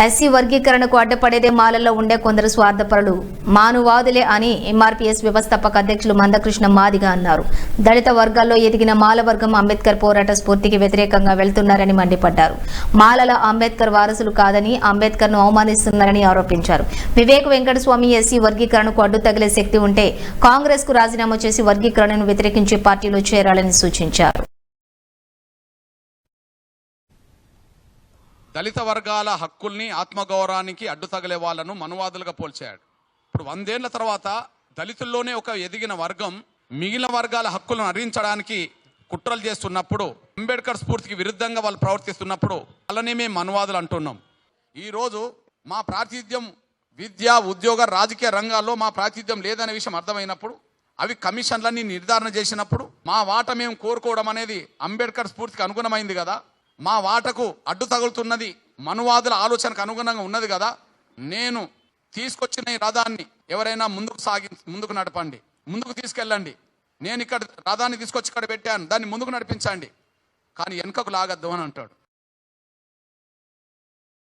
SC వర్గీకరణకు అడ్డుపడేదే మాలల్లో ఉండే కొందరు స్వార్థపరులు మానువాదులే అని ఎంఆర్పీఎస్ వ్యవస్థాపక అధ్యక్షులు మందకృష్ణ మాదిగ అన్నారు. దళిత వర్గాల్లో ఎదిగిన మాల వర్గం అంబేద్కర్ పోరాట స్ఫూర్తికి వ్యతిరేకంగా వెళ్తున్నారని మండిపడ్డారు. మాలల అంబేద్కర్ వారసులు కాదని అంబేద్కర్ను అవమానిస్తున్నారని ఆరోపించారు. వివేక్ వెంకటస్వామి ఎస్సీ వర్గీకరణకు అడ్డు తగిలే శక్తి ఉంటే కాంగ్రెస్ కు రాజీనామా చేసి వర్గీకరణను వ్యతిరేకించే పార్టీలో చేరాలని సూచించారు. దళిత వర్గాల హక్కుల్ని ఆత్మగౌరవానికి అడ్డు తగిలే వాళ్ళను మనువాదులుగా పోల్చాడు. ఇప్పుడు 100 ఏళ్ల తర్వాత దళితుల్లోనే ఒక ఎదిగిన వర్గం మిగిలిన వర్గాల హక్కులను హరించడానికి కుట్రలు చేస్తున్నప్పుడు, అంబేద్కర్ స్ఫూర్తికి విరుద్ధంగా వాళ్ళు ప్రవర్తిస్తున్నప్పుడు వాళ్ళనే మేము మనువాదులు అంటున్నాం. ఈరోజు మా ప్రాతినిధ్యం విద్య, ఉద్యోగ, రాజకీయ రంగాల్లో మా ప్రాతినిధ్యం లేదనే విషయం అర్థమైనప్పుడు, అవి కమిషన్లన్నీ నిర్ధారణ చేసినప్పుడు మా వాట మేము కోరుకోవడం అనేది అంబేద్కర్ స్ఫూర్తికి అనుగుణమైంది కదా. మా వాటకు అడ్డు తగులుతున్నది మనువాదుల ఆలోచనకు అనుగుణంగా ఉన్నది కదా. నేను తీసుకొచ్చిన ఈ రథాన్ని ఎవరైనా ముందుకు నడపండి, ముందుకు తీసుకెళ్ళండి. నేను ఇక్కడ రథాన్ని తీసుకొచ్చి ఇక్కడ పెట్టాను, దాన్ని ముందుకు నడిపించండి, కానీ వెనుకకు లాగద్దు అని అంటాడు.